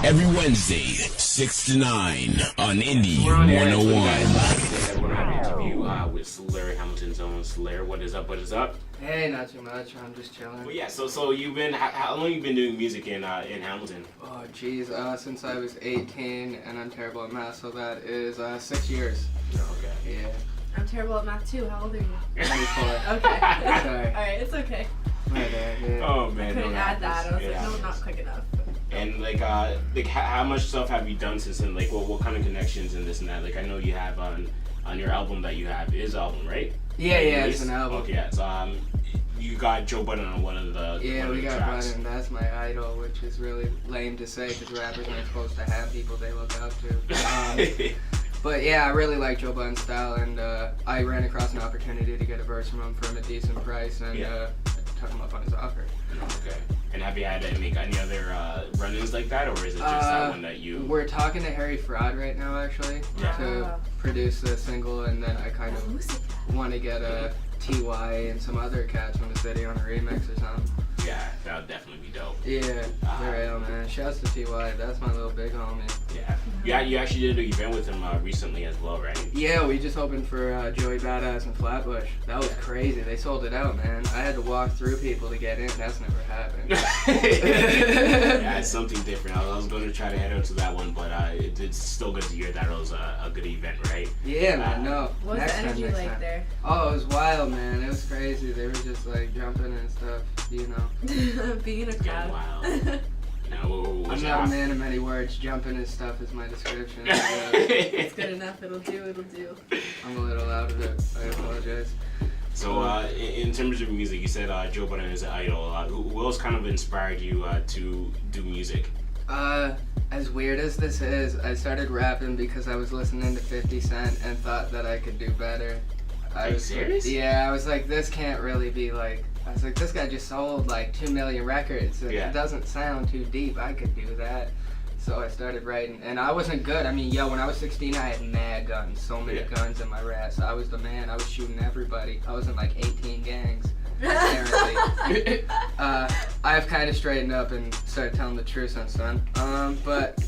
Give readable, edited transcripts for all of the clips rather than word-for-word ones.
Every Wednesday, 6 to 9 on Indie 101. We're going to have an interview with Slur, Hamilton's own Slur. What is up? What is up? Hey, not too much. I'm just chilling. Well, yeah. So you've been how long you been doing music in Hamilton? Oh, jeez. Since I was 18, and I'm terrible at math, so that is 6 years. Oh, okay. Yeah. I'm terrible at math too. How old are you? 24. Okay. Sorry. Alright, it's okay. My bad, yeah. Oh man. I couldn't add that. I was like, no, happens. not quick enough. And like how much stuff have you done since then? Like what kind of connections and this and that? Like I know you have on your album that you have is album, right? Yeah, it's an album. Okay, yeah. So you got Joe Budden on one of the Yeah, one we of the got tracks. Budden. That's my idol, which is really lame to say because rappers aren't supposed to have people they look up to. But yeah, I really like Joe Budden's style, and I ran across an opportunity to get a verse from him for a decent price, and I took him up on his offer. Okay. And have you had to make any other run-ins like that, or is it just that one that you? We're talking to Harry Fraud right now, actually, to produce the single, and then I kind of want to get a TY and some other cats from the city on a remix or something. Yeah, that would definitely be dope. Yeah, for real, man. Shouts to TY. That's my little big homie. Yeah, you actually did an event with him recently as well, right? Yeah, we just opened for Joey Badass and Flatbush. That was crazy. They sold it out, man. I had to walk through people to get in. That's never happened. Yeah, it's something different. I was going to try to head out to that one, but it's still good to hear that it was a good event, right? Yeah, man. No. What was the energy next like time. there? Oh, it was wild, man. It was crazy. They were just like jumping and stuff, you know. Being a Getting crowd. wild. Now, I'm not a man of many words. Jumping and stuff is my description. It's good enough. It'll do. I'm a little out of it. I apologize. So, in terms of music, you said Joe Budden is an idol. Who else kind of inspired you to do music? As weird as this is, I started rapping because I was listening to 50 Cent and thought that I could do better. Are you serious? Yeah, I was like, this can't really be like. I was like, this guy just sold like 2 million records. It doesn't sound too deep. I could do that. So I started writing, and I wasn't good. I mean, when I was 16, I had mad guns, so many guns in my raps. I was the man. I was shooting everybody. I was in like 18 gangs. Apparently. I've kind of straightened up and started telling the truth since then. But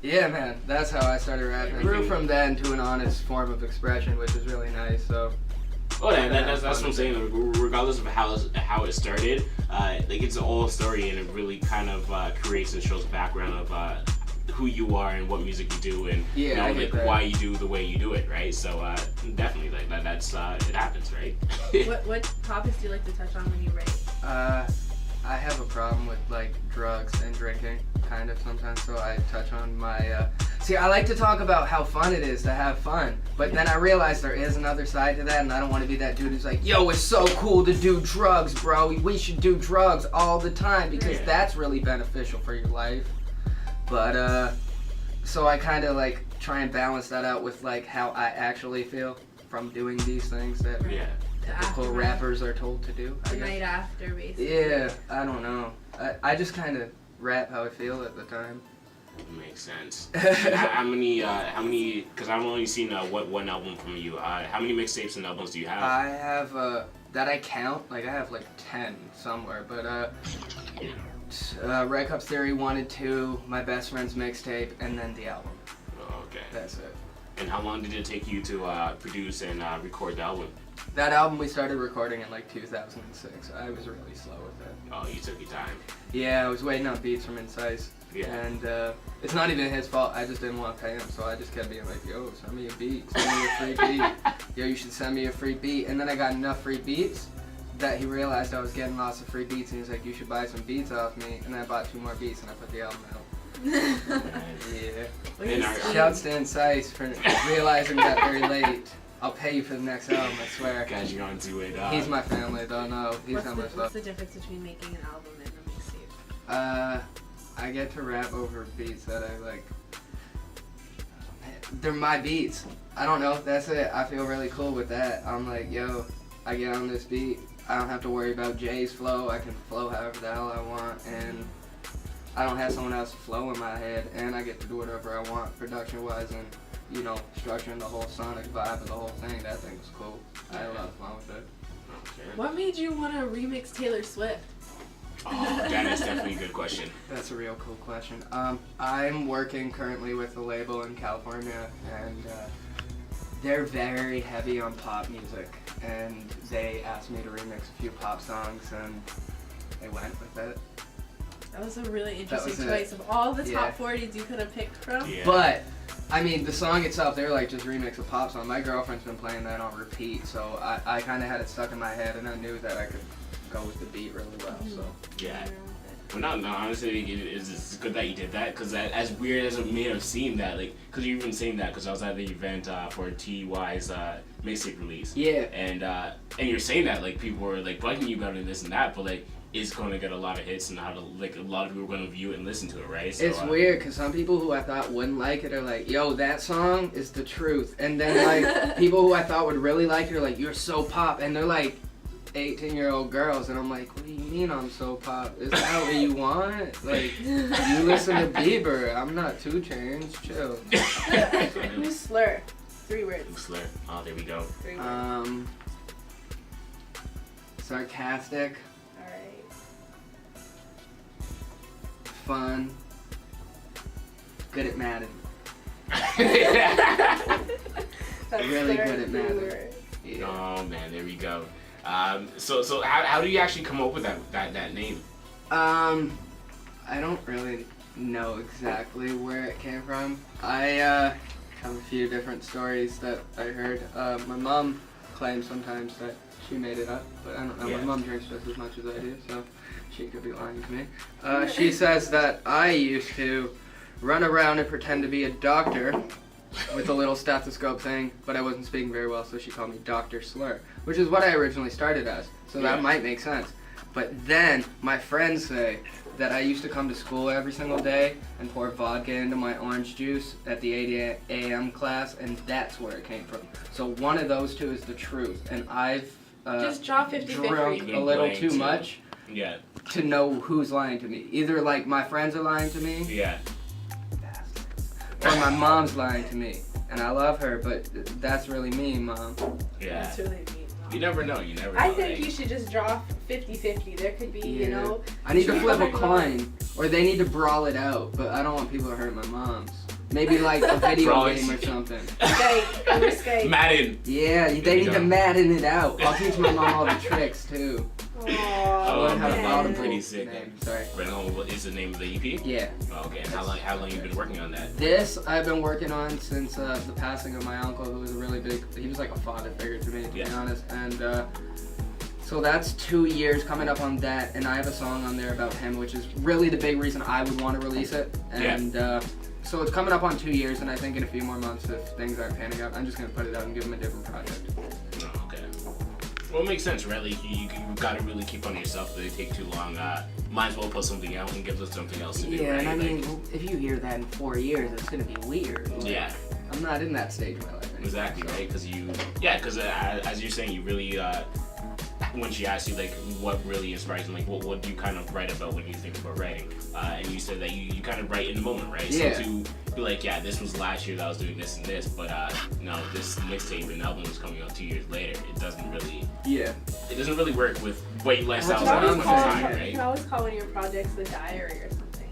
yeah, man, that's how I started rapping. Grew from that into an honest form of expression, which is really nice. So. Oh, that's what I'm saying. Regardless of how it started, like it's an old story, and it really kind of creates and shows the background of who you are and what music you do, and you know, like why you do the way you do it, right? So definitely, like that's it happens, right? What topics do you like to touch on when you write? I have a problem with like drugs and drinking, kind of sometimes. So I touch on my. See, I like to talk about how fun it is to have fun, but then I realize there is another side to that, and I don't want to be that dude who's like, yo, it's so cool to do drugs, bro. We should do drugs all the time because that's really beneficial for your life. But, so I kind of like try and balance that out with like how I actually feel from doing these things that typical rappers are told to do. The night after, basically. Yeah, I don't know. I just kind of rap how I feel at the time. Makes sense. How many? Because I've only seen one album from you. How many mixtapes and albums do you have? I have that I count. Like I have like 10 somewhere, but Red Cup Theory 1 and 2, my best friend's mixtape, and then the album. Oh, okay. That's it. And how long did it take you to produce and record the album? That album we started recording in like 2006. I was really slow with it. Oh, you took your time. Yeah, I was waiting on beats from Incise. Yeah. And it's not even his fault. I just didn't want to pay him, so I just kept being like, yo, send me a beat. Send me a free beat. Yo, you should send me a free beat. And then I got enough free beats that he realized I was getting lots of free beats, and he was like, you should buy some beats off me. And then I bought 2 more beats, and I put the album out. Yeah. Shouts to Incise for realizing that very late. I'll pay you for the next album, I swear. Got you on to it. He's my family, though. No, he's not my What's the difference between making an album and a mixtape? I get to rap over beats that I like. They're my beats. I don't know if that's it. I feel really cool with that. I'm like, yo, I get on this beat. I don't have to worry about Jay's flow. I can flow however the hell I want, and I don't have someone else's flow in my head, and I get to do whatever I want production-wise, and you know, structuring the whole sonic vibe of the whole thing. That thing was cool. I had a lot of fun with it. Okay. What made you want to remix Taylor Swift? Oh, that is definitely a good question. That's a real cool question. I'm working currently with a label in California, and they're very heavy on pop music, and they asked me to remix a few pop songs, and I went with it. That was a really interesting choice. Of all the top 40s you could have picked from. Yeah. But, I mean, the song itself, they were like, just remix a pop song. My girlfriend's been playing that on repeat, so I kind of had it stuck in my head, and I knew that I could go with the beat really well, so. Yeah. Well, no, honestly, it's good that you did that, because as weird as it may have seemed that, like, because you've been saying that, because I was at the event for T.Y.'s mixtape release. Yeah. And you're saying that, like, people were, like, bugging you about it and this and that, but, like, it's going to get a lot of hits, and how to, like, a lot of people are going to view it and listen to it, right? So, it's weird, because some people who I thought wouldn't like it are like, yo, that song is the truth. And then, like, people who I thought would really like it are like, you're so pop. And they're like 18-year-old girls, and I'm like, what do you mean I'm so pop? Is that what you want? Like, you listen to Bieber. I'm not 2 Chainz. Chill. Who's Slur? 3 words. Slur. Oh, there we go. 3 words. Sarcastic. Alright. Fun. Good at Madden. That's Really Slur, good at 3 Madden. words. Yeah. Oh, man, there we go. So how do you actually come up with that name? I don't really know exactly where it came from. I have a few different stories that I heard. My mom claims sometimes that she made it up, but I don't know. Yeah. My mom drinks just as much as I do, so she could be lying to me. She says that I used to run around and pretend to be a doctor with a little stethoscope thing, but I wasn't speaking very well, so she called me Dr. Slur, which is what I originally started as, so that might make sense. But then my friends say that I used to come to school every single day and pour vodka into my orange juice at the 8 a.m. class, and that's where it came from. So one of those two is the truth, and I've Just draw 50-50. drunk a little too much Yeah. to know who's lying to me. Either like my friends are lying to me, Yeah. or my mom's lying to me, and I love her, but that's really mean, Mom. Yeah. That's really mean. You never know. You never know. I think right? you should just draw 50-50. There could be, you know. I need to flip a coin, or they need to brawl it out, but I don't want people to hurt my moms. Maybe like a video Brawling. game or something. Skype, over Skype. Madden. Yeah, they need to Madden it out. I'll teach my mom all the tricks too. Oh, Learn how to man. audible. Pretty sick. Name. Sorry. Right home, what is the name of the EP? Yeah. Oh, okay. And how long you been working on that? This I've been working on since the passing of my uncle, who was a really big. He was like a father figure to me, to be honest. And so that's 2 years coming up on that, and I have a song on there about him, which is really the big reason I would want to release it. And so it's coming up on 2 years, and I think in a few more months, if things aren't panning out, I'm just gonna put it out and give him a different project. Oh, okay. Well, it makes sense, right? Like, you gotta really keep on yourself. If they take too long, might as well put something out and give us something else to do, Yeah, right? and I mean, Like, if you hear that in 4 years, it's gonna be weird. Like, yeah. I'm not in that stage of my life anymore. Exactly, right? Because as you're saying, you really, when she asked you, like, what really inspires you, like, what do you kind of write about when you think about writing? And you said that you kind of write in the moment, right? Yeah. So to be like, yeah, this was last year that I was doing this and this, but, no, this mixtape and album was coming out 2 years later. It doesn't really work with what lifestyles That's at what this I'm point in saying. time, You right? can always call one of your projects the diary or something.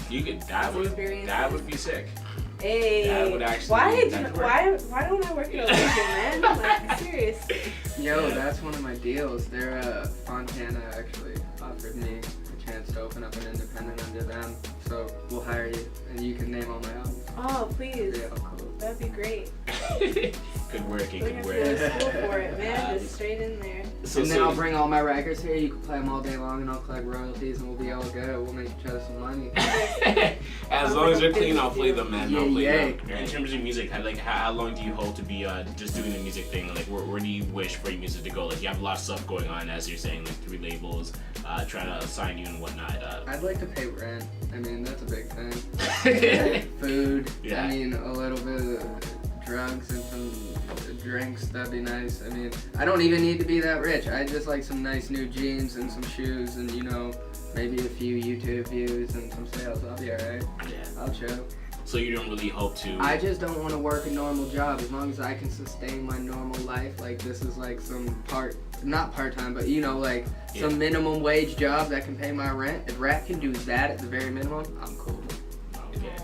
You could, that would be sick. Hey, That would actually why don't I work at a label, man? Like, seriously. Yo, that's one of my deals. They're Fontana actually offered me a chance to open up an independent under them. So we'll hire you, and you can name all my albums. Oh, please. Yeah, cool. That'd be great. Good working, We good have to work. go to school for it, man. Just straight in there. And then I'll bring all my records here. You can play them all day long, and I'll collect royalties, and we'll be all good. We'll make each other some money. As long as they're clean, I'll play them, man. I'll play Yeah. them. In terms of music, how long do you hope to be just doing the music thing? Like, where do you wish for your music to go? Like, you have a lot of stuff going on, as you're saying, like 3 labels, trying to assign you and whatnot. I'd like to pay rent. I mean, that's a big thing. Food. Yeah. I mean, a little bit of drugs and some drinks. That'd be nice. I mean, I don't even need to be that rich. I just like some nice new jeans and some shoes and, you know, maybe a few YouTube views and some sales. I'll be alright. Yeah. I'll chill. So you don't really hope to... I just don't want to work a normal job. As long as I can sustain my normal life, like this is like some part not part-time, but you know, like some minimum wage job that can pay my rent, if rap can do that at the very minimum, I'm cool. Okay.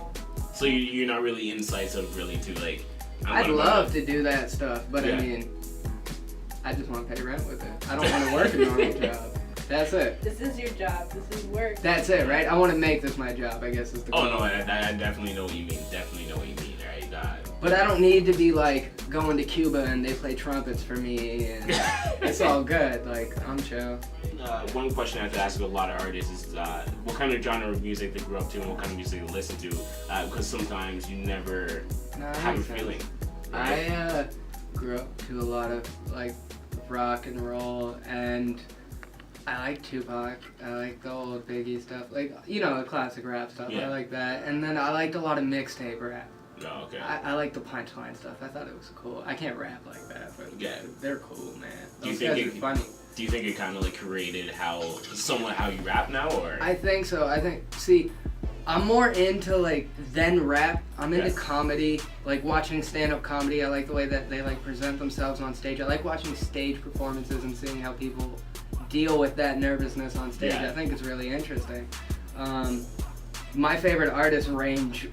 So you're not really insights of really to like. I'd love to do that stuff, but I mean, I just want to pay rent with it. I don't want to work a normal job. That's it. This is your job. This is work. That's it, right? I want to make this my job, I guess is the goal. Oh, no, I definitely know what you mean. Definitely know what you mean, right? But I don't need to be, like, going to Cuba and they play trumpets for me and it's all good. Like, I'm chill. One question I have to ask a lot of artists is what kind of genre of music they grew up to and what kind of music they listen to. Because sometimes you never have a feeling. Right? I grew up to a lot of, like, rock and roll, and I like Tupac. I like the old Biggie stuff. Like, you know, the classic rap stuff. Yeah. I like that. And then I liked a lot of mixtape rap. Oh, okay. I like the punchline stuff. I thought it was cool. I can't rap like that, but they're cool, man. Those guys are funny. Do you think it kind of like created how you rap now, or? I think so. See, I'm more into like than rap. I'm into comedy, like watching stand-up comedy. I like the way that they like present themselves on stage. I like watching stage performances and seeing how people deal with that nervousness on stage. I think it's really interesting. My favorite artists range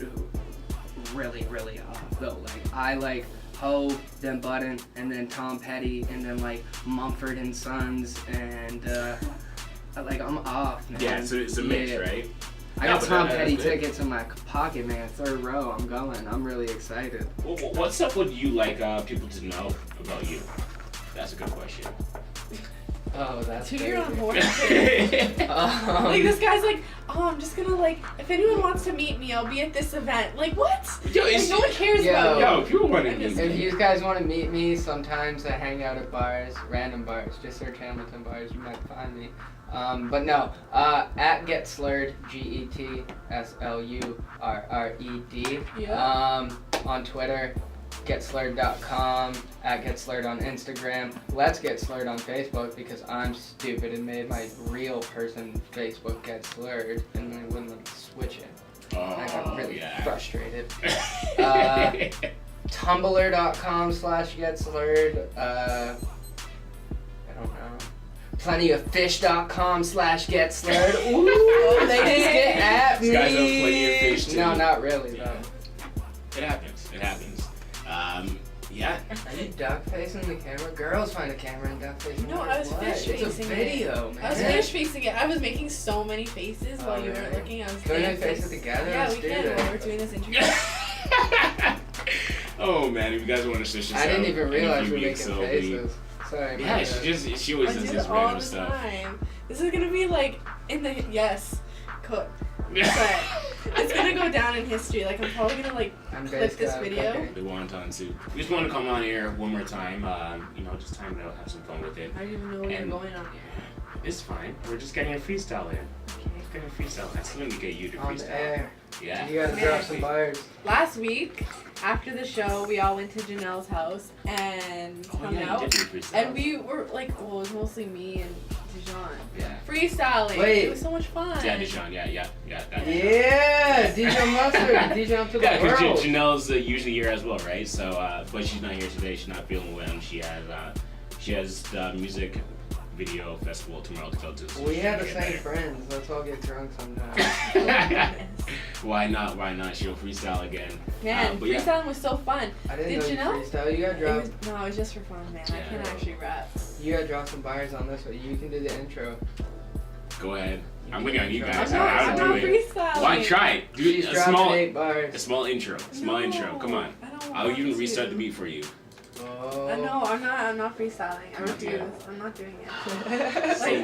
really, really off though. Like I like Ho, then Button, and then Tom Petty, and then like Mumford and Sons, and like I'm off, man. Yeah, so it's a mix, right? I got Tom Petty tickets in my pocket, man. 3rd row. I'm going. I'm really excited. What stuff would you like people to know about you? That's a good question. Oh, that's Dude, you're on board. Like this guy's like, oh, I'm just gonna like, if anyone wants to meet me, I'll be at this event. Like what? Yo, like, no one cares about you. Yo, if you want to meet me. If you guys want to meet me, sometimes I hang out at bars, random bars. Just search Hamilton bars, you might find me. But no, at Get Slurred, GetSlurred. On Twitter. GetSlurred.com, at GetSlurred on Instagram. Let's Get Slurred on Facebook because I'm stupid and made my real person Facebook Get Slurred and then I wouldn't let me switch it. I got really frustrated. Tumblr.com/GetSlurred. I don't know. Plentyoffish.com/GetSlurred. Ooh, ladies get at me. These guys have plenty of fish too. No, not really though. It happens. Yeah. Are you duck facing the camera? Girls find a camera and duck facing. No, I was fish facing It's a video, man. I was fish facing it. I was making so many faces while you weren't looking. I was Can we face it together? Yeah, we can while we're doing this interview. Oh man, if you guys want to switch this I didn't even realize we were making so faces. Sorry. Yeah, she always does this random stuff. Time. This is gonna be like in the cook. But it's gonna go down in history. Like I'm probably gonna like clip this video. The wonton soup. We just want to come on here one more time. Just time it out, have some fun with it. I don't even know where you're going on here. It's fine. We're just getting a freestyle in. Getting a freestyle. That's when we get you to freestyle. On the air. Yeah. You gotta drop some bars. Last week, after the show, we all went to Janelle's house and hung out. And we were like, it was mostly me and Dijon. Yeah. Freestyling. Wait. It was so much fun. Yeah, Dijon. Yeah. Dijon Mustard. Dijon to the world. Yeah, because Janelle's usually here as well, right? So, but she's not here today. She's not feeling well. She has the music video festival tomorrow to go to. So we have the same friends. Let's all get drunk sometime. Why not? She'll freestyle again. Man, freestyling was so fun. I didn't know you freestyle. You gotta drop. No, it was just for fun, man. I can't actually rap. You gotta drop some bars on this one. You can do the intro. Go ahead. I'm waiting on you guys. I'm not freestyling. Why try it? Do She's a small 8 bars. A small intro. Intro. Come on. I'll even restart the beat for you. Oh. No, I'm not freestyling. I refuse. I'm not doing it.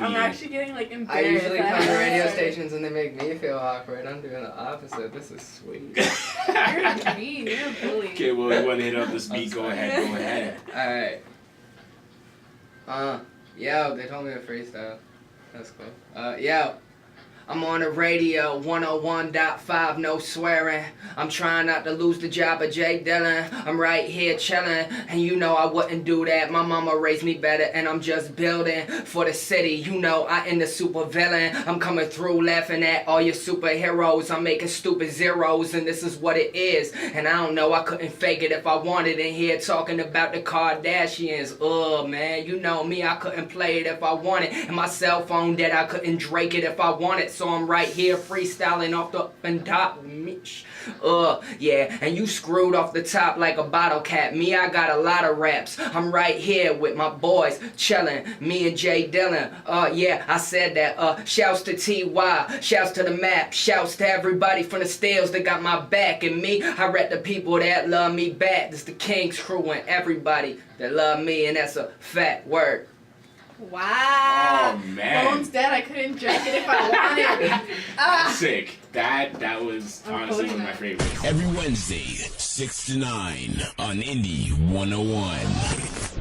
I'm actually getting like embarrassed. I usually come to radio stations and they make me feel awkward. I'm doing the opposite. This is sweet. You're mean. You're a bully. Okay, well, you want to hit up this beat? Go ahead. Alright. Yo, they told me to freestyle. That's cool. Yo. I'm on the radio, 101.5, no swearing. I'm trying not to lose the job of Jay Dillon. I'm right here chilling, and you know I wouldn't do that. My mama raised me better, and I'm just building for the city. You know I ain't the super villain. I'm coming through laughing at all your superheroes. I'm making stupid zeros, and this is what it is. And I don't know, I couldn't fake it if I wanted in here talking about the Kardashians. Ugh, man, you know me, I couldn't play it if I wanted. And my cell phone dead, I couldn't Drake it if I wanted. So I'm right here freestyling off the up and top. Yeah, and you screwed off the top like a bottle cap. Me, I got a lot of raps. I'm right here with my boys chilling. Me and Jay Dillon. Yeah, I said that. Shouts to TY, shouts to the map, shouts to everybody from the Steels that got my back. And me, I rap the people that love me back. This the King's crew and everybody that love me, and that's a fat word. Wow. Oh man. Phone's dead. I couldn't drink it if I wanted. Sick. That was honestly one of my favorites. Every Wednesday, 6 to 9 on Indie 101.